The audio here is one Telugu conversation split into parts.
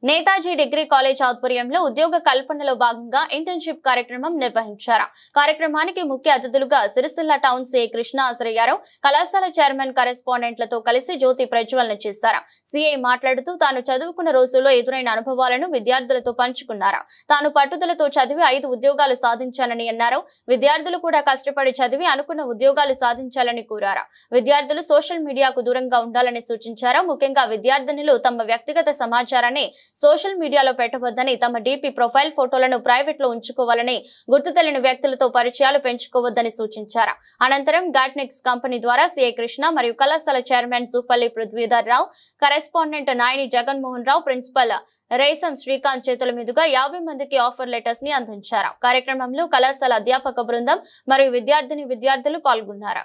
నేతాజీ డిగ్రీ కాలేజ్ ఆధ్వర్యంలో ఉద్యోగ కల్పనలో భాగంగా ఇంటర్న్షిప్ కార్యక్రమం నిర్వహించారు. కార్యక్రమానికి ముఖ్య అతిథులుగా సిరిసిల్ల టౌన్ సీఏ కృష్ణ ఆశ్రయారావు, కళాశాల చైర్మన్ కరెస్పాండెంట్లతో కలిసి జ్యోతి ప్రజ్వలన చేశారు. సీఐ మాట్లాడుతూ తాను చదువుకున్న రోజుల్లో ఎదురైన అనుభవాలను విద్యార్థులతో పంచుకున్నారు. తాను పట్టుదలతో చదివి 5 ఉద్యోగాలు సాధించానని అన్నారు. విద్యార్థులు కూడా కష్టపడి చదివి అనుకున్న ఉద్యోగాలు సాధించాలని కోరారు. విద్యార్థులు సోషల్ మీడియాకు దూరంగా ఉండాలని సూచించారు. ముఖ్యంగా విద్యార్థినులు తమ వ్యక్తిగత సమాచారాన్ని సోషల్ మీడియాలో పెట్టవద్దని, తమ డీపీ ప్రొఫైల్ ఫోటోలను ప్రైవేట్ లో ఉంచుకోవాలని, గుర్తు తెలియని వ్యక్తులతో పరిచయాలు పెంచుకోవద్దని సూచించారు. అనంతరం గాట్నిక్స్ కంపెనీ ద్వారా సీఐ కృష్ణ మరియు కళాశాల చైర్మన్ జూపల్లి పృథ్వీధర్ రావు, కరెస్పాండెంట్ నాయని జగన్మోహన్ రావు, ప్రిన్సిపల్ రేసం శ్రీకాంత్ చేతుల మీదుగా 50 మందికి ఆఫర్ లెటర్స్ ని అందించారు. కార్యక్రమంలో కళాశాల అధ్యాపక బృందం మరియు విద్యార్థులు పాల్గొన్నారు.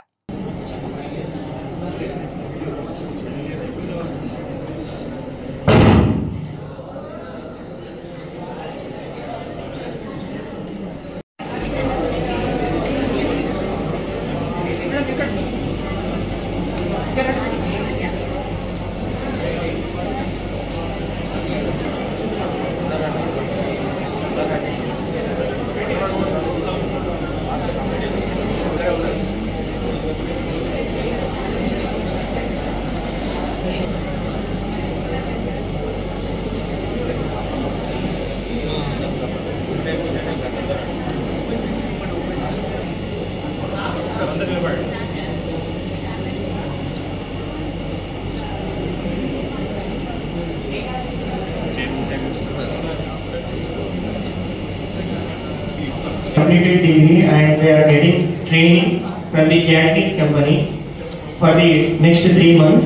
Completed degree and they are getting training from the Gatrix company for the next 3 months.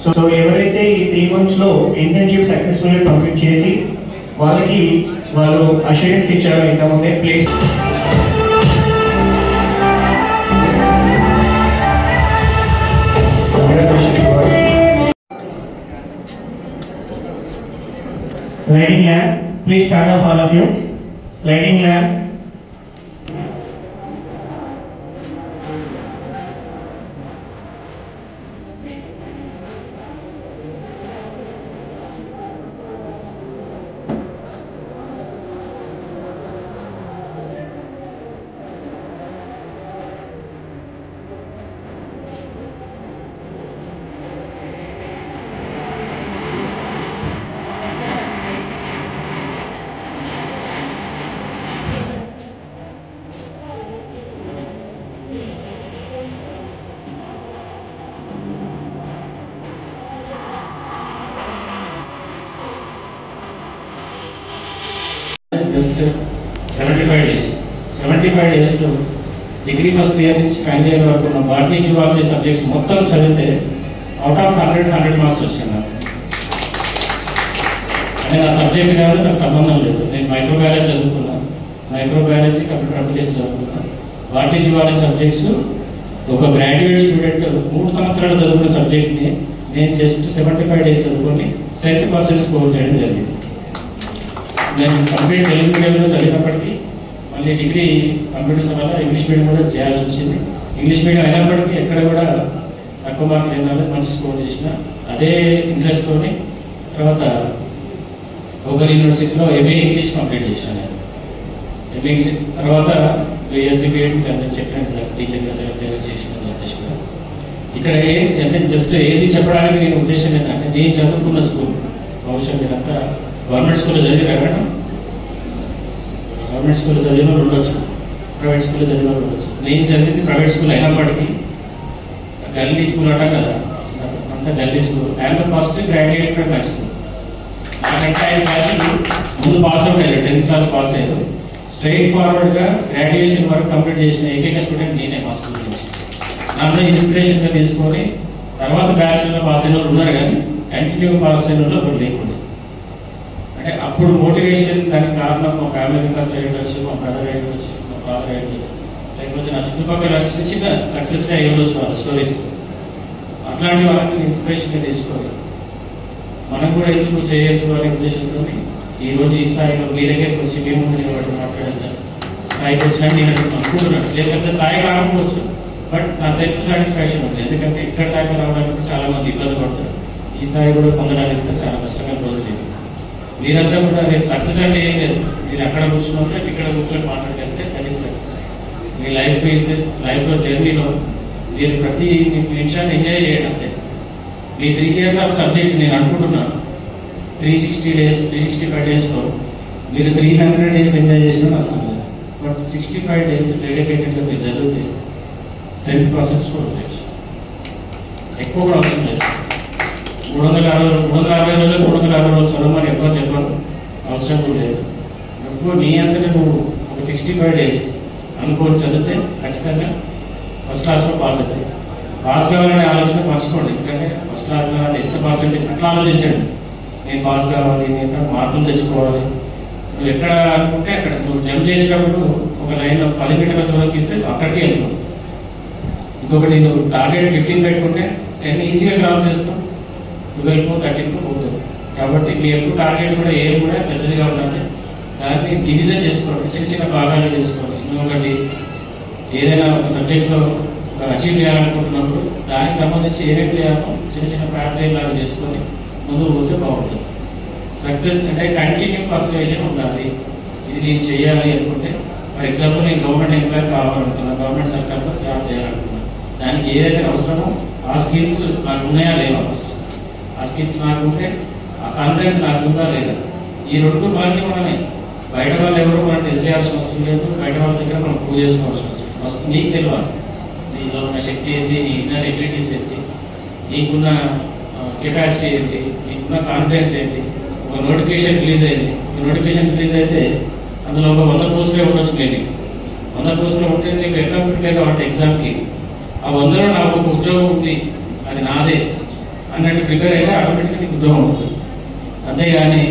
So ఎవరైతే ఈ 3 months లో ఇంటర్న్షిప్ సక్సెస్ఫుల్లీ కంప్లీట్ చేసి వాళ్ళు అష్యూరెన్స్ ఇచ్చారు ఇంతకుముందే place. Lighting lab, please stand up all of you. Lighting lab. Just 75 days to degree first year నుంచి ఫైనల్ ఇయర్ వరకు ఉన్న బాటనీ జువాలజీ సబ్జెక్ట్స్ మొత్తం చదివితే అవుట్ ఆఫ్ 100 మార్క్స్ వచ్చింది నాకు. నేను ఆ సబ్జెక్ట్ కాదు, నాకు సంబంధం లేదు. నేను మైక్రోబయాలజీ చదువుకున్నాను, మైక్రోబయాలజీ కంప్యూటర్ అప్లికేషన్ చదువుకున్నాను. బాటనీ జువాలజీ సబ్జెక్ట్స్ ఒక గ్రాడ్యుయేట్ స్టూడెంట్ 3 సంవత్సరాలు చదువుకున్న సబ్జెక్ట్ని నేను జస్ట్ 75 డేస్ చదువుకొని 70% స్కోర్ చేయడం జరిగింది. నేను కంప్లీట్ తెలుగు మీడియంలో చదివినప్పటికీ మళ్ళీ డిగ్రీ కంప్యూటర్స్ వల్ల ఇంగ్లీష్ మీడియం కూడా చేయాల్సి వచ్చింది. ఇంగ్లీష్ మీడియం అయినప్పటికీ ఎక్కడ కూడా తక్కువ మార్కులు ఏంటంటే మంచి స్కోర్ చేసిన అదే ఇంట్రెస్ట్తో తర్వాత గోగుల్ యూనివర్సిటీలో ఎంఏ ఇంగ్లీష్ కంప్లీట్ చేశాను. ఎంఏ తర్వాత బిఎస్సీ బీఎడ్ చెప్పినట్టు టీచర్గా చేసిన ఇక్కడ అంటే జస్ట్ ఏది చెప్పడానికి నేను ఉద్దేశం ఏంటంటే నేను చదువుకున్న స్కూల్ బహుశా మీరంతా గవర్నమెంట్ స్కూల్లో చదివారు మేడం. గవర్నమెంట్ స్కూల్లో చదివిన ఉండొచ్చు, ప్రైవేట్ స్కూల్లో చదివిన ఉండొచ్చు. నేను చదివింది ప్రైవేట్ స్కూల్ అయినప్పటికీ గల్లీ స్కూల్ అంటాం కదా, అంతా గల్లీ school. I'm the first graduate from my school. నాకంటే 5 క్లాసులు ముందు పాస్ అవుట్ అయ్యారు, 10th క్లాస్ పాస్ అయ్యారు. స్ట్రైట్ ఫార్వర్డ్గా గ్రాడ్యుయేషన్ వరకు కంప్లీట్ చేసిన ఏకైక స్టూడెంట్ నేనే మా స్కూల్ నుంచి. నన్ను ఇన్స్పిరేషన్గా తీసుకొని తర్వాత బ్యాచిలర్లో పాస్ అయిన వాళ్ళు ఉన్నారు, కానీ కంటిన్యూ పాస్ అయిన వాళ్ళు ఒకటి లేకుండా. అంటే అప్పుడు మోటివేషన్ దానికి కారణం మా ఫ్యామిలీ మెంబర్స్ అయ్యవచ్చు, మా బ్రదర్ అయ్యవచ్చు, మా ఫాదర్ అయ్యవచ్చు, లేకపోతే నా చుట్టుపక్కల చిన్న చిన్న సక్సెస్గా అయ్యవచ్చు వాళ్ళ స్టోరీస్. అట్లాంటి వాళ్ళని ఇన్స్పిరేషన్గా తీసుకోవాలి. మనం కూడా ఎందుకు చేయొద్దు అనే ఉద్దేశంతో ఈరోజు ఈ స్థాయిలో మీ దగ్గరికి వచ్చి మేము నిలబడి మాట్లాడాలి స్థాయికి వచ్చినా నేను అనుకుంటున్నాను. లేకపోతే స్థాయి రాకపోవచ్చు, బట్ నా సెల్ఫ్ సాటిస్ఫాక్షన్ ఉంది. ఎందుకంటే ఇక్కడ దాకా రావడానికి చాలా మంది ఇబ్బంది పడతారు. ఈ స్థాయి కూడా పొందడానికి కూడా చాలా కష్టమైన రోజులు. మీరంతా కూడా రేపు సక్సెస్ అంటే ఏం లేదు, మీరు ఎక్కడ కూర్చున్నట్టే ఇక్కడ కూర్చొని మాట్లాడితే అది సక్సెస్. మీ లైఫ్లో జర్నీలో మీరు ప్రతి నిమిషాన్ని ఎంజాయ్ చేయడం అంటే మీ 3 years ఆఫ్ సబ్జెక్ట్స్ నేను అనుకుంటున్నాను 360 days 365 daysలో మీరు 300 days ఎంజాయ్ చేసిన అసలు. బట్ 65 days డెడికేటెడ్గా మీరు చదివితే సెల్ఫ్ ప్రాసెస్ కూడా ఉండొచ్చు, ఎక్కువ కూడా అవసరం లేదు. 360 రోజులు చదవమని ఎక్కువ చెప్పాలి అవసరం కూడా లేదు. ఎక్కువ నీ అంతటా నువ్వు ఒక 65 days అనుకోని చదివితే ఖచ్చితంగా ఫస్ట్ క్లాస్లో పాస్ అవుతాయి. పాస్ కావాలనే ఆలోచన మర్చిపోండి, ఎందుకంటే ఫస్ట్ క్లాస్ కావాలి ఎంత పాస్ అయితే అట్లా ఆలోచించండి. నేను పాస్ కావాలి, నేను మార్కులు తెచ్చుకోవాలి. నువ్వు ఎక్కడ అనుకుంటే అక్కడ నువ్వు జంప్ చేసేటప్పుడు ఒక లైన్లో 10 మీటర్ల దూరం ఇస్తే అక్కడికి వెళ్తావు. ఇంకొకటి నువ్వు టార్గెట్ 15 పెట్టుకుంటే 10 ఈజీగా క్రాస్ చేస్తావు, 12 13 పోతుంది. కాబట్టి మీ ఎక్కువ టార్గెట్ కూడా ఏం కూడా పెద్దదిగా ఉండాలి. దాన్ని డివిజన్ చేసుకోవాలి, చిన్న చిన్న భాగాలు చేసుకోవాలి. ఇంకొకటి ఏదైనా ఒక సబ్జెక్ట్లో అచీవ్ చేయాలనుకుంటున్నప్పుడు దానికి సంబంధించి ఏమేమి చేయాలో చిన్న చిన్న ప్యాటర్న్ లాగా చేసుకొని ముందుకు పోతే బాగుంటుంది. సక్సెస్ అంటే కంటిన్యూ పర్సువేషన్ ఉండాలి. ఇది నేను చేయాలి అనుకుంటే, ఫర్ ఎగ్జాంపుల్ నేను గవర్నమెంట్ ఎంప్లాయ్ కావాలనుకున్నాను, గవర్నమెంట్ సెక్టర్లో జాబ్ చేయాలనుకున్నాను. దానికి ఏదైతే అవసరమో ఆ స్కిల్స్ నాకు ఉన్నాయా లేవా, ఫస్ట్ ఆ స్కిల్స్ నాకు ఉంటే ఆ కాన్ఫిడెన్స్ నాకు ఉందా లేదా. ఈ 2 మనకి మనమే, బయట వాళ్ళు ఎవరు మనం టెస్ట్ చేయాల్సిన అవసరం లేదు, బయట వాళ్ళ దగ్గర మనం ప్రూవ్ చేసుకోవాల్సిన అవసరం లేదు. ఫస్ట్ నీకు తెలియాలి నీలో ఉన్న శక్తి ఏంటి, నీ ఇన్నర్ ఎబిలిటీస్ ఏంటి, నీకున్న కెపాసిటీ ఏంటి, నీకున్న కాన్ఫిడెన్స్ ఏంటి. ఒక నోటిఫికేషన్ రిలీజ్ అయింది, నోటిఫికేషన్ రిలీజ్ అయితే అందులో ఒక 100 పోస్టులే ఉండొచ్చు. నేను 100 పోస్టులు ఉంటే నీకు ఎట్లా ప్రిపేర్ కావాలి ఎగ్జామ్కి, ఆ 100లో నాకు ఒక ఉద్యోగం ఉంది అది నాదే అన్నట్టు ప్రిపేర్ అయితే ఆటోమేటిక్గా నీకు ఉద్యోగం వస్తుంది. అంతేగాని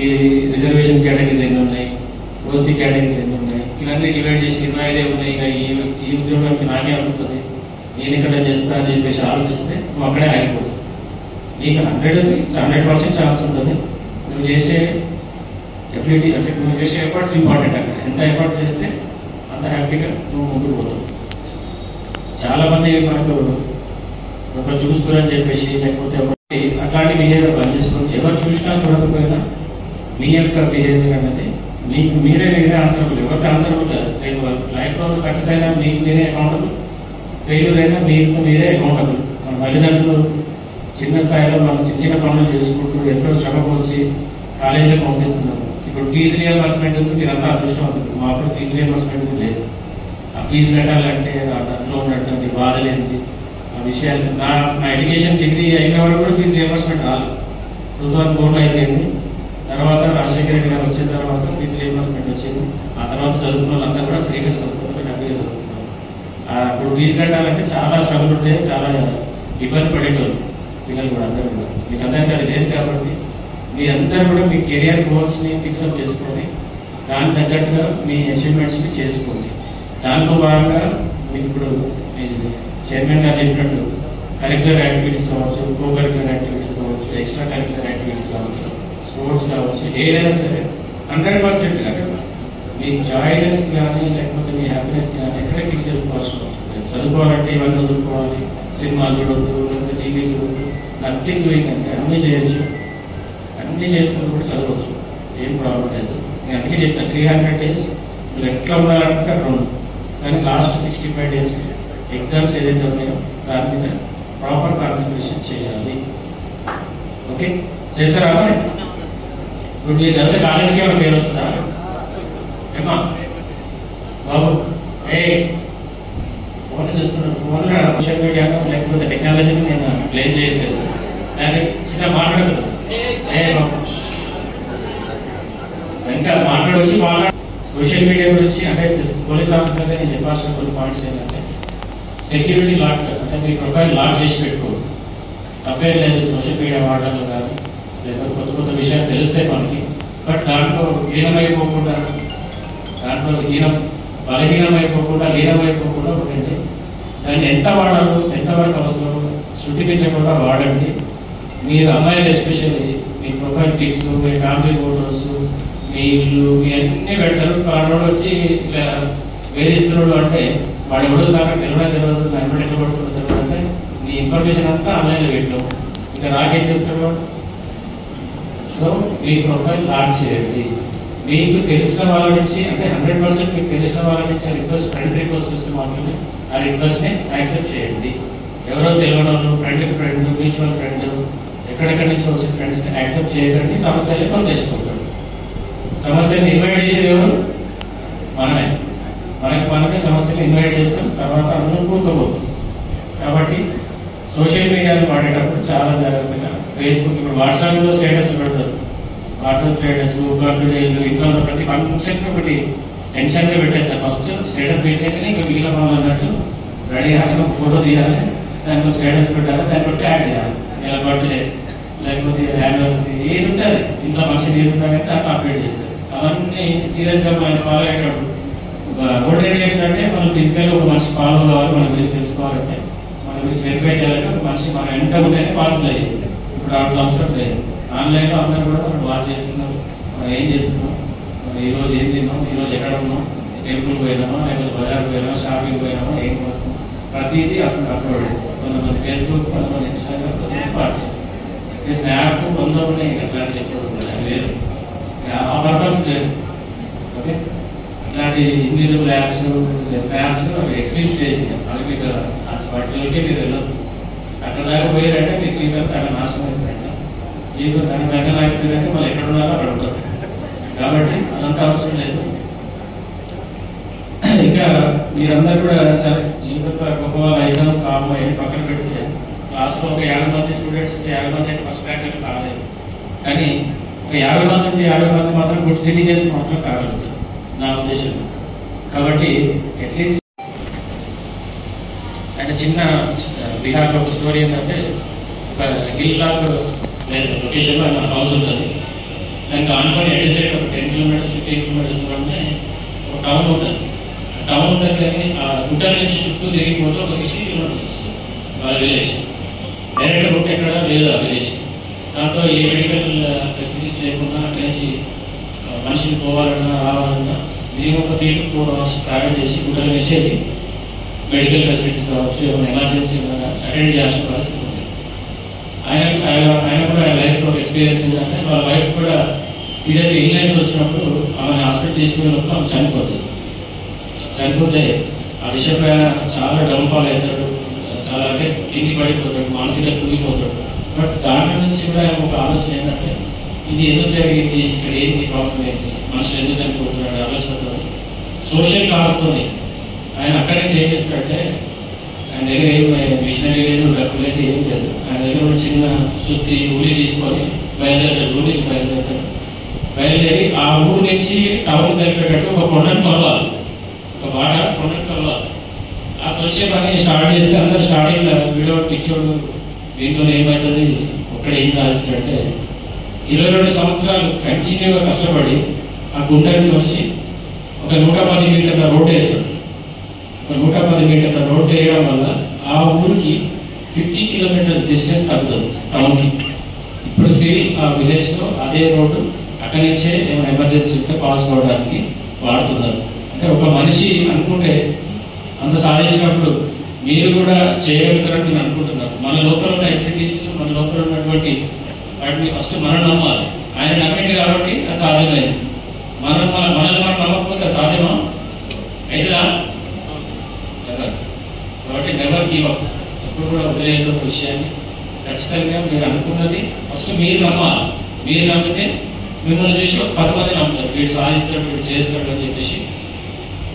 ఈ రిజర్వేషన్ కేటగిరీలు ఎన్ని ఉన్నాయి, ఓసీ కేటగిరీలు ఎన్ని ఉన్నాయి, ఇవన్నీ డివైడ్ చేసి 25 ఉన్నాయి, ఇక ఈ ఉద్యోగానికి నాకే వస్తుంది, నేను ఇక్కడ చేస్తా అని చెప్పేసి ఆలోచిస్తే నువ్వు అక్కడే ఆగిపోతుంది. నీకు 100% ఛాన్స్ ఉంటుంది. నువ్వు చేసే ఎబిలిటీ అంటే నువ్వు చేసే ఎఫర్ట్స్ ఇంపార్టెంట్. అక్కడ ఎంత ఎఫర్ట్స్ చేస్తే అంత హ్యాపీగా నువ్వు ముందుకు పోతావు. చాలామంది మనకు ఒకరు చూసుకోరని చెప్పేసి లేకపోతే అట్లాంటి బిహేవియర్ పనిచేసుకుంటే ఎవరు చూసినా చూడకపోయినా మీ యొక్క బిహేవియర్ అనేది మీకు మీరే ఆన్సరబుల్. ఎవరికి ఆన్సరబుల్ కాదు. లైఫ్లో సక్సెస్ అయినా మీకు మీరే అకౌంటబుల్, ఫెయిల్యూర్ అయినా మీకు మీరే అకౌంటబుల్. మన తల్లిదండ్రులు చిన్న స్థాయిలో మనం చిన్న పనులు చేసుకుంటూ ఎంతో శ్రమ పోసి కాలేజీలో పంపిస్తున్నాము. ఇప్పుడు ఫీజు రియంబర్స్మెంట్ మీరంతా అదృష్టం అవుతుంది. మా అప్పుడు ఫీజు రియంబర్స్మెంట్ లేదు. ఆ ఫీజు కట్టాలంటే దాంట్లో ఉన్నటువంటి బాధలేంటి ఆ విషయాలు. నా ఎడ్యుకేషన్ డిగ్రీ అయిన వరకు కూడా ఫీజు రియంబర్స్మెంట్ రాలేదు. 2004లో అయిపోయింది. తర్వాత రాజశేఖర రెడ్డి గారు వచ్చిన తర్వాత ఫీజు రియంబర్స్మెంట్ వచ్చింది. ఆ తర్వాత చదువుకున్న వాళ్ళంతా కూడా ఫ్రీగా చదువుకుంటారు, డబ్బులు చదువుకుంటారు. అప్పుడు ఫీజు కట్టాలంటే చాలా శ్రమలు ఉంటే చాలా ఇబ్బంది పడేటోళ్ళు పిల్లలు కూడా అందరూ కూడా. మీకు అందరికీ అది లేదు కాబట్టి మీరందరూ కూడా మీ కెరియర్ గోల్స్ని ఫిక్సప్ చేసుకొని దానికి తగ్గట్టుగా మీ అచీవ్మెంట్స్ని చేసుకోండి. దాంట్లో భాగంగా మీకు ఇప్పుడు చైర్మన్ గారు చెప్పినట్టు కరిక్యులర్ యాక్టివిటీస్ కావచ్చు, కో కరిక్యులర్ యాక్టివిటీస్ కావచ్చు, ఎక్స్ట్రా కరిక్యులర్ యాక్టివిటీస్ కావచ్చు, స్పోర్ట్స్ కావచ్చు, ఏదైనా సరే 100% మీ జాయినెస్ కానీ లేకపోతే మీ హ్యాపీనెస్ కానీ ఎక్కడే ఫిల్ చేసుకోవాల్సిన అవసరం లేదు. చదువుకోవాలంటే ఇవన్నీ చదువుకోవాలి, సినిమాలు చూడొద్దు, లేకపోతే టీవీ చూడొద్దు, నథింగ్ డూయింగ్ అంటే అన్నీ చేయొచ్చు, అన్నీ చేసుకుంటూ కూడా చదవచ్చు, ఏం ప్రాబ్లం లేదు. నేను అందుకే చెప్తాను 300 days మీరు ఎట్లా ఉండాలంటే అక్కడ ఉండదు. కానీ లాస్ట్ 65 days ఎగ్జామ్స్ ఏదైతే ఉన్నాయో దాని మీద ప్రాపర్ కాన్సన్ట్రేషన్ చేయాలి. ఓకే, చేస్తారా? ఇప్పుడు మీరు చదివే కాలేజీకి ఏమైనా పేరు వస్తుందా ఏమా బాబు? ఫోన్ చేస్తున్నాను, ఫోన్లో సోషల్ మీడియాలో లేకపోతే టెక్నాలజీని నేను బ్లేమ్ చేయట్లేదు, దాన్ని చిన్న మాట్లాడదు ఇంకా మాట్లాడవచ్చు. సోషల్ మీడియా గురించి అంటే పోలీస్ ఆఫీసర్గా నేను చెప్పాల్సిన కొన్ని పాయింట్స్ ఏంటంటే సెక్యూరిటీ లాక్, అంటే మీ ప్రొఫైల్ లాక్ చేసి పెట్టుకోండి. తప్పేం లేదు సోషల్ మీడియా వాడడంలో కానీ, లేకపోతే కొత్త కొత్త విషయాలు తెలుస్తాయి మనకి. బట్ దాంట్లో లీనమైపోకుండా, దాంట్లో బలహీనమైపోకుండా లీనమైపోకుండా ఉంటుంది. దాన్ని ఎంత వాడాలో, ఎంతవరకు అవసరం శృతి పెంచకుండా వాడండి. మీరు అమ్మాయిలు ఎస్పెషల్లీ మీ ప్రొఫైల్ పిక్స్, మీ ఫ్యామిలీ ఫోటోస్, మీ ఇల్లు, మీ అన్నీ పెడతారు. వాడు వచ్చి ఇట్లా వేధిస్తున్నాడు అంటే వాడు ఎవడో సార్ తెలియదు, దాని ఎట్లా పడుతుందో తెలియదు అంటే మీ ఇన్ఫర్మేషన్ అంతా ఆన్లైన్లో పెట్టాం. ఇంకా నాకేం చేస్తాడు వాడు. సో మీ ప్రొఫైల్ లాంచ్ చేయండి. మీకు తెలిసిన వాళ్ళ నుంచి అంటే 100% మీకు తెలిసిన వాళ్ళ నుంచి రిక్వెస్ట్ ఫ్రెండ్ రిక్వెస్ట్ వస్తే మాత్రమే ఆ రిక్వెస్ట్ని యాక్సెప్ట్ చేయండి. ఎవరో తెలియని ఫ్రెండ్ మ్యూచువల్ ఫ్రెండ్ ఎక్కడెక్కడి నుంచి వచ్చిన ఫ్రెండ్స్ని యాక్సెప్ట్ చేయకండి. సమస్యలు కొట్టేసుకోకండి. సమస్యలు ఇన్వైట్ చేసేది ఎవరు? మనమే. మనమే సమస్యలు ఇన్వైట్ చేస్తాం, తర్వాత అందరూ కూరుకోబోతుంది. కాబట్టి సోషల్ మీడియాను వాడేటప్పుడు చాలా జాగ్రత్తగా ఫేస్బుక్ ఇప్పుడు వాట్సాప్లో స్టేటస్ పెడతారు. వాట్సాప్ స్టేటస్ బర్త్డేలు ఇంట్లో ప్రతి ఫంక్షన్ ఒకటి టెన్షన్గా పెట్టేస్తారు. ఫస్ట్ స్టేటస్ పెట్టేనే ఇంకా మిగిలిన వాళ్ళు అన్నట్టు రెడీ అయ్యాలి, ఫోటో తీయాలి, దాంట్లో స్టేటస్ పెట్టాలి, దాన్ని బట్టి యాడ్ చేయాలి. ఇలా బర్త్డే లేకపోతే యానివర్సరీ ఏది ఉంటుంది ఇంట్లో ఫంక్షన్ ఏది ఉంటారంటే దాన్ని అప్డేట్ చేస్తారు. అవన్నీ సీరియస్గా మనం ఫాలో అయ్యేటప్పుడు ఓటేట్ చేసినట్టే మనం ఫిజికల్గా ఒక మనిషి ఫాలో కావాలి, మన గురించి తెలుసుకోవాలంటే మన గురించి వెరిఫై చేయాలంటే ఒక మనిషి మనం ఎంత ఉంటేనే పాసిబుల్ అయ్యింది. ఇప్పుడు అట్లా అవసరం లేదు. ఆన్లైన్లో అందరూ కూడా మనం వాచ్ చేస్తున్నాం, మనం ఏం చేస్తున్నాం, మనం ఈరోజు ఏం తిన్నాం, ఈరోజు ఎక్కడ ఉన్నాం, టెంపుల్ పోయినామా లేకపోతే బజార్ పోయినామా, షాపింగ్ పోయినామా, ఏం కొనుక్కున్నాం, ప్రతిదీ అప్లోడ్. కొంతమంది ఫేస్బుక్, కొంతమంది ఇన్స్టాగ్రామ్, కొంతమంది వాట్సాప్, స్నాప్, కొంతమంది అట్లాంటి చెప్పడం లేదు. ఆ పర్పస్ లేదు. ఓకే, ఇలాంటి invisible apps, snaps extreme stage. అది మీకు వాటికి మీరు వెళ్ళదు. అక్కడ దాకా పోయారంటే మీ జీవితం సగం నాశనం అయిపోయిందంటే, జీవితం సగం అయిపోయిందంటే మళ్ళీ ఎక్కడ ఉన్నారో అక్కడ ఉంటారు. కాబట్టి అదంతా అవసరం లేదు. ఇంకా మీరందరూ కూడా చాలా జీవితంలో గొప్ప వాళ్ళు అయినా కాము అని పక్కన పెడితే క్లాస్లో ఒక 50 మంది స్టూడెంట్స్ ఉంటే 50 మంది అయితే ఫస్ట్ ర్యాంక్ కాలేదు. కానీ ఒక 50 మంది ఉంటే 50 మంది మాత్రం గుడ్ సిటీజన్స్ మాత్రం కాగలుగుతారు నా ఉద్దేశం. కాబట్టి అట్లీస్ట్ అంటే చిన్న బీహార్లో ఒక స్టోరీ ఏంటంటే ఒక హిల్ లాక్ లొకేషన్లో ఆయన హౌస్ ఉంటుంది. దానికి ఆనుకొని ఎట్ సైడ్ ఒక 10 కిలోమీటర్స్ 15 కిలోమీటర్స్ దూరంలో ఒక టౌన్ ఉంటుంది. టౌన్ దగ్గరని ఆ గుట్టల నుంచి చుట్టూ తిరిగిపోతే ఒక 60 కిలోమీటర్స్ వాళ్ళ విలేజ్. డైరెక్ట్ రూట్ ఎక్కడ లేదు ఆ విలేజ్. దాంతో ఏ మెడికల్ ఫెసిలిటీస్ లేకుండా అక్కడి నుంచి మనిషిని పోవాలన్నా రావాలన్నా మినిమం ఒక 3 to 4 hours ట్రావెల్ చేసి గుట్టలు వేసేది మెడికల్ ఫెసిలిటీస్ కావచ్చు, ఏమైనా ఎమర్జెన్సీ అటెండ్ చేయాల్సిన పరిస్థితి ఉంది. ఆయన కూడా ఆయన లైఫ్లో ఒక ఎక్స్పీరియన్స్ ఏంటంటే వాళ్ళ వైఫ్ కూడా సీరియస్గా ఇల్నెస్ వచ్చినప్పుడు ఆమె హాస్పిటల్ తీసుకునేటప్పుడు ఆమె చనిపోతుంది. చనిపోతే ఆ విషయంపై చాలా డౌన్ఫాల్ అవుతాడు, చాలా అంటే కింది పడిపోతాడు, మానసికంగా కుంగిపోతాడు. బట్ దాంట్లో నుంచి కూడా ఒక ఆలోచన ఏంటంటే ఇది ఎందుకు జరిగింది, ఇక్కడ ఏంటి ప్రాబ్లం ఏంటి, మనుషులు ఎందుకు చనిపోతున్నాడు ఆలోచనతో సోషల్ కాస్తోని ఆయన అక్కడి నుంచి ఏం చేస్తాడంటే ఆయన దగ్గర ఏం మిషనరీ లేదు, డబ్బు లేదు, ఏం లేదు. ఆయన దగ్గర ఒక చిన్న సుత్తి ఊరి తీసుకొని బయలుదేరాడు. ఊరి నుంచి బయలుదేరి ఆ ఊరు నుంచి టౌన్ కలిపేటట్టు ఒక కొండను కొలవాలి, ఒక బాట కొండను కొలవాలి. ఆ వచ్చే పని స్టార్ట్ చేస్తే అందరూ స్టార్టింగ్ వీడియో పిచ్చోడు దీంట్లో ఏమవుతుంది ఒక్కడ ఏం కాల్సినట్టే 22 సంవత్సరాలు కంటిన్యూగా కష్టపడి ఆ గుంటని వచ్చి ఒక 110 మీటర్ల రోడ్ వేస్తాడు. ఒక 110 మీటర్ల రోడ్ వేయడం వల్ల ఆ ఊరికి 50 కిలోమీటర్స్ డిస్టెన్స్ తగ్గుతుంది టౌన్కి. ఇప్పుడు స్టిల్ ఆ విలేజ్లో అదే రోడ్డు అక్కడి నుంచే ఏమైనా ఎమర్జెన్సీ ఉంటే పాస్ అవ్వడానికి వాడుతున్నారు. అంటే ఒక మనిషి అనుకుంటే అంత సాధించినప్పుడు మీరు కూడా చేయగలుగుతారని నేను అనుకుంటున్నాను. మన లోపల ఉన్న ఎబిలిటీస్, మన లోపల ఉన్నటువంటి వాటిని ఫస్ట్ మనం నమ్మాలి. ఆయన నమ్మింది కాబట్టి అది సాధ్యమైంది. మనల్ని మనం నమ్మకపోతే సాధ్యమా అయితేదా? కాబట్టి నెవర్ గివ్ అప్. ఎప్పుడు కూడా వదిలేదు విషయాన్ని. ఖచ్చితంగా మీరు అనుకున్నది ఫస్ట్ మీరు నమ్మాలి. మీరు నమ్మితే మిమ్మల్ని చూసి 10 మంది నమ్ముతారు, వీడు సాధిస్తాడు, వీడు చేస్తాడు అని చెప్పేసి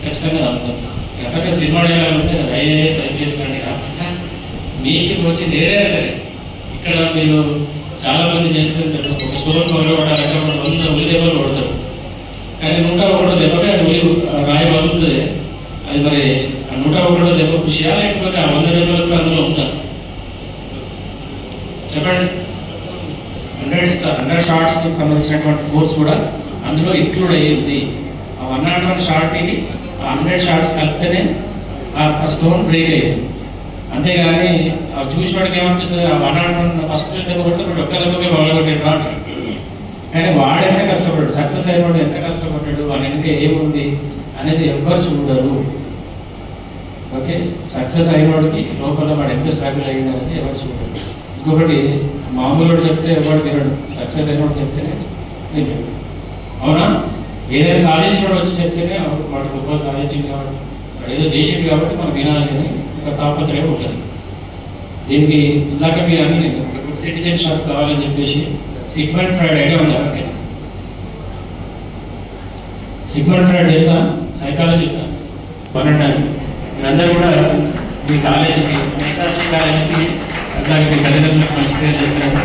ఖచ్చితంగా నమ్ముతారు. ఎక్కడ సినిమా డైలాగ్ ఉంటే ఐఏఎస్ ఐపీఎస్ కానీ కాకుండా మీకు వచ్చింది ఏదైనా సరే. ఇక్కడ మీరు చాలా మంది చేస్తుంటారు, ఒక స్టోర్ కొనవాడాలంటే 100 ఉలి దెబ్బలు కొడతారు. కానీ 101 దెబ్బకి అది ఉలి రాయి వదులుతుంది. అది మరి ఆ 101 దెబ్బ ఖుషియా లేకపోతే ఆ 100 దెబ్బలకు అందులో ఉంటారు చెప్పండి. 100 షార్ట్స్ కి సంబంధించినటువంటి కోర్స్ కూడా అందులో ఇంక్లూడ్ అయ్యింది. ఆ 101 షార్ట్ కి 100 షార్ట్స్ కలిపితేనే ఆ స్టోన్ బ్రేక్ అయ్యింది. అంతేగాని చూసినోడికి ఏమనిపిస్తుంది, ఆ 101 ఫస్ట్ దెబ్బ కొడితే ఒక్క దెబ్బకే బాగుపడేది రాడు. కానీ వాడు ఎంత కష్టపడ్డాడు, సక్సెస్ అయినవాడు ఎంత కష్టపడ్డాడు, వాడి వెనక ఏముంది అనేది ఎవ్వరు చూడరు. ఓకే, సక్సెస్ అయినోడికి లోపల వాడు ఎంత స్ట్రగుల్ అయ్యింది అనేది ఎవరు చూడరు. ఇంకొకటి మామూలు చెప్తే ఎవరు వినడు, సక్సెస్ అయినోడు చెప్తేనే వినడు. అవునా? ఏదైనా సాధించినోడు వచ్చి చెప్తేనే వాడు గొప్ప సాధించింది కాబట్టి వాడు ఏదో చేసింది కాబట్టి మనం వినాలి అని ఒక తాపత్రయం ఉంటుంది. దీనికి ఇందాక మీరు అన్ని సిటిజన్షిప్ కావాలని చెప్పేసి సిగ్మండ్ ఫ్రాయిడ్ ఐడియా ఉందా? సిగ్మండ్ ఫ్రాయిడ్ తెలుసా? సైకాలజీ కొనండి. మీరందరూ కూడా మీ కాలేజీకి, నేతాజీ కాలేజీకి, అట్లాగే మీ తల్లిదండ్రులకు మంచి పేరు చెప్పారని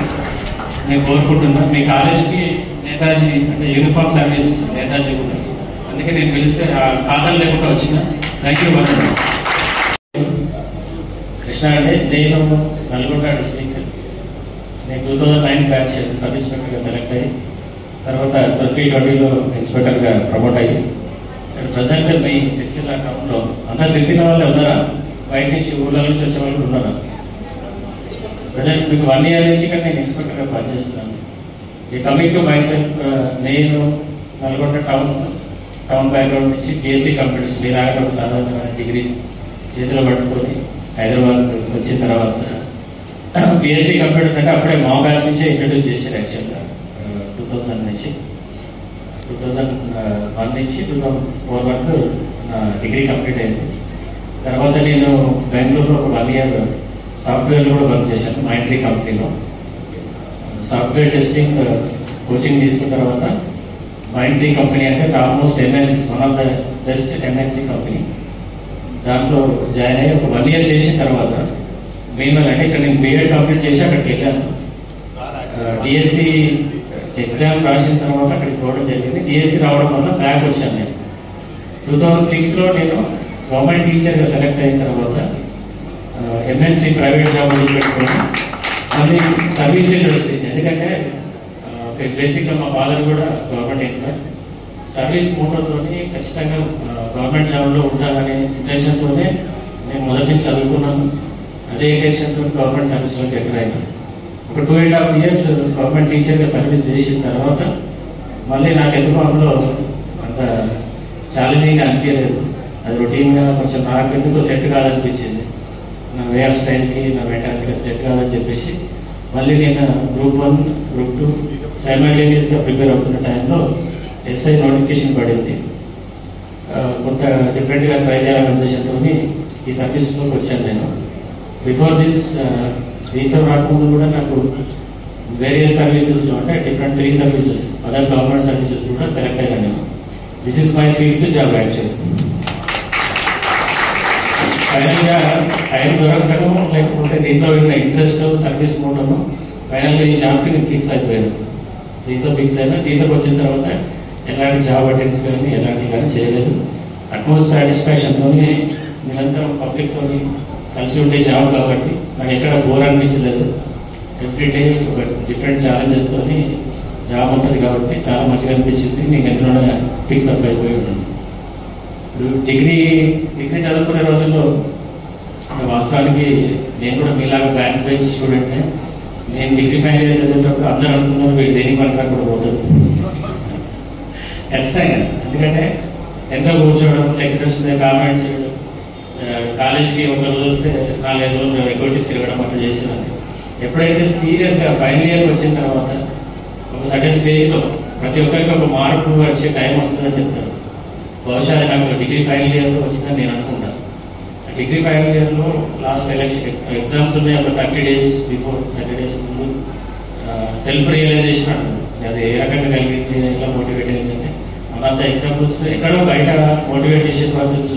నేను కోరుకుంటున్నాను. మీ కాలేజీకి నేతాజీ అంటే యూనిఫామ్ సర్వీస్ నేతాజీ కూడా, అందుకే నేను పిలిస్తే ఆ సాధన లేకుండా వచ్చిన. Thank you. కృష్ణ అంటే నేను నల్గొండ డిస్ట్రిక్ట్, నేను 2009 బ్యాచ్ సబ్ ఇన్స్పెక్టర్గా సెలెక్ట్ అయ్యి తర్వాత 2020లో ఇన్స్పెక్టర్గా ప్రమోట్ అయ్యి ప్రజెంట్ మీ సిరిసిల్ల టౌన్లో అంతా సిరిసిల్ల వాళ్ళే ఉన్నారా? బయట నుంచి ఊళ్ళ నుంచి వచ్చే వాళ్ళు ఉన్నారా? ప్రజెంట్ మీకు 1 year నుంచి ఇక్కడ నేను ఇన్స్పెక్టర్గా పనిచేస్తున్నాను. ఈ కమింగ్ టు మై సెల్ఫ్, నేను నల్గొండ టౌన్ బ్యాక్గ్రౌండ్ నుంచి బీఎస్సీ కంప్యూటర్స్ మీలాగా ఒక సాధారణమైన డిగ్రీ చేతిలో పట్టుకొని హైదరాబాద్ వచ్చిన తర్వాత బీఎస్సీ కంప్యూటర్స్ అంటే అప్పుడే మా బ్యాచ్ నుంచే ఇంట్రడ్యూస్ చేశారు. యాక్చువల్గా 2000 నుంచి 2001 నుంచి 2004 వరకు నా డిగ్రీ కంప్లీట్ అయింది. తర్వాత నేను బెంగళూరులో ఒక 1 year సాఫ్ట్వేర్లో కూడా వర్క్ చేశాను. మైంట్రీ కంపెనీలో సాఫ్ట్వేర్ టెస్టింగ్ కోచింగ్ తీసుకున్న తర్వాత మైంట్రీ కంపెనీ అంటే almost MNC, one of the best MNC company. దాంట్లో జాయిన్ అయ్యి ఒక 1 year చేసిన తర్వాత మెయిన్ అంటే ఇక్కడ నేను బీఎడ్ కంప్లీట్ చేసి అక్కడికి వెళ్ళాను. డిఎస్సి ఎగ్జామ్ రాసిన తర్వాత అక్కడికి పోవడం జరిగింది. డిఎస్సి రావడం వల్ల బ్యాక్ వచ్చాను. నేను 2006లో నేను గవర్నమెంట్ టీచర్గా సెలెక్ట్ అయిన తర్వాత ఎంఎన్సీ ప్రైవేట్ జాబ్ పెట్టుకుని మళ్ళీ సర్వీస్ ఇండస్ట్రీ, ఎందుకంటే బేసిక్గా మా ఫాదర్ కూడా గవర్నమెంట్ ఎంప్లాయ్, సర్వీస్ మోటోతోని ఖచ్చితంగా గవర్నమెంట్ జాబ్లో ఉండాలనే ఇంటెన్షన్తోనే నేను మొదటి నుంచి చదువుకున్నాను. అదే ఇంటెన్షన్తో గవర్నమెంట్ సర్వీస్లోకి ఎంటర్ అయినా ఒక 2.5 years గవర్నమెంట్ టీచర్గా సర్వీస్ చేసిన తర్వాత మళ్ళీ నాకు ఎందుకు అందులో అంత ఛాలెంజింగ్గా అనిపించలేదు. అది రొటీన్గా కొంచెం నాకు ఎందుకు సెట్ కాదనిపించింది. నా వే ఆఫ్ స్టైల్కి, నా మెంటాలిటీకి సెట్ కాదని చెప్పేసి మళ్ళీ నేను Group 1, Group 2 సైమల్టేనియస్గా ప్రిపేర్ అవుతున్న టైంలో ఎస్ఐ నోటిఫికేషన్ పడింది. కొంత డిఫరెంట్గా ట్రై చేయాలనే ఉద్దేశంతో ఈ సర్వీస్లోకి వచ్చాను నేను. బిఫోర్ దిస్ దీంతో రాకముందు కూడా నాకు వేరియస్ సర్వీసెస్లో అంటే different 3 services, other government services కూడా సెలెక్ట్ అయ్యాను నేను. This is my 5th job actual. ఫైనల్గా టైం దొరకడం లేకపోతే దీంట్లో ఉన్న ఇంట్రెస్ట్, సర్వీస్ మోటను ఫైనల్గా ఈ జాబ్కి నేను ఫిక్స్ అయిపోయాను. దీంతో ఫిక్స్ అయినా దీంట్లోకి వచ్చిన తర్వాత ఎలాంటి జాబ్ అటెండ్స్ కానీ ఎలాంటివి కానీ చేయలేదు. అట్మోస్ట్ సాటిస్ఫాక్షన్తో నిరంతరం పబ్లిక్తో కలిసి ఉండే జాబ్ కాబట్టి నాకు ఎక్కడ బోర్ అనిపించలేదు. ఎవ్రీడే ఒక డిఫరెంట్ ఛాలెంజెస్తో జాబ్ ఉంటుంది కాబట్టి చాలా మంచిగా అనిపించింది. నేను ఎందులోనే ఫిక్స్ అప్ అయిపోయి ఉన్నాను. డిగ్రీ చదువుకునే రోజుల్లో వాస్తవానికి నేను కూడా మీలాగా బ్యాంక్ బేస్ స్టూడెంట్నే. నేను డిగ్రీ ఫైనల్ ఇయర్ చదివేటప్పుడు అందరూ అనుకున్నారు వీళ్ళు దేనికి పనికి కూడా పోతారు ఖచ్చితంగా. ఎందుకంటే ఎంతో కూర్చోవడం, లెక్చరర్స్ మీద కామెంట్ చేయడం, కాలేజీకి ఒక రోజు వస్తే 4-5 రోజులు ఎక్కువ తిరగడం అట్లా చేసేదాన్ని. ఎప్పుడైతే సీరియస్గా ఫైనల్ ఇయర్కి వచ్చిన తర్వాత ఒక సర్టెన్ స్టేజ్లో ప్రతి ఒక్కరికి ఒక మార్పు వచ్చే టైం వస్తుందని చెప్తారు. బహుశా నాకు డిగ్రీ ఫైనల్ ఇయర్లో వచ్చిందని నేను అనుకుంటాను. డిగ్రీ ఫైనల్ ఇయర్లో లాస్ట్ ఎగ్జామ్స్ ఉన్నాయి. ఒక 30 days బిఫోర్, 30 days ముందు సెల్ఫ్ రియలైజేషన్ అంటుంది. అది ఏ రకంగా కలిగింది, ఎట్లా మోటివేట్ అయిందంటే మనంతా ఎగ్జాంపుల్స్ ఎక్కడో బయట మోటివేట్ చేసే ప్రాసెస్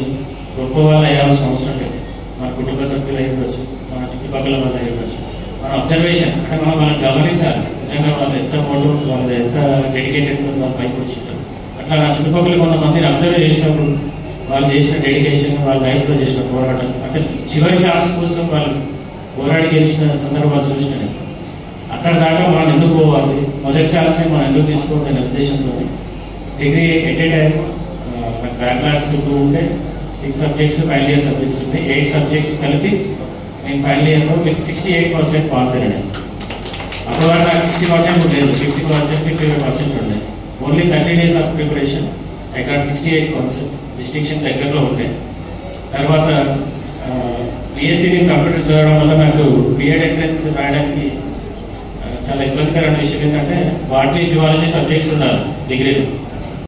గొప్ప వాళ్ళు అయ్యాల్సిన అవసరం లేదు. మన కుటుంబ సభ్యులు అయ్యవచ్చు, మన చుట్టుపక్కల వాళ్ళు అయ్యవచ్చు. మన అబ్జర్వేషన్ అంటే మనం గమనించాలి. నిజంగా వాళ్ళు ఎంత మోటివేట్, వాళ్ళు ఎంత డెడికేటెడ్ వాళ్ళు పైకి వచ్చింటారు. అట్లా నా చుట్టుపక్కల కొంతమందిని అబ్జర్వ్ చేసినప్పుడు వాళ్ళు చేసిన డెడికేషన్, వాళ్ళ లైఫ్లో చేసిన పోరాటం అంటే చివరి ఛాన్స్ కోసం వాళ్ళు పోరాడి గెలిచిన సందర్భాలు చూసినాయి. అక్కడ దాకా మనం ఎందుకు పోవాలి, మొదటి ఛాన్స్ని మనం ఎందుకు తీసుకోవాలనే ఉద్దేశంతో డిగ్రీ ఎట్ ఏ టైం నాకు బ్యాక్లాగ్స్ ఉంటే 6 subjects ఫైనల్ ఇయర్ సబ్జెక్ట్స్ ఉన్నాయి. 8 subjects కలిపి నేను ఫైనల్ ఇయర్లో విత్ 68% పాస్ అయ్యాను. అప్పుడు నాకు 60% లేదు, 50%, 55% ఉండే. Only 30 days of preparation I got 68%. Distinction దగ్గరలో ఉండే. తర్వాత BSc కంప్యూటర్స్ చదవడం వల్ల నాకు బిఎడ్ ఎంట్రన్స్ రాయడానికి చాలా ఇబ్బందికరమైన విషయం ఏంటంటే బాటనీ జువాలజీ సబ్జెక్ట్స్ ఉండాలి డిగ్రీలో.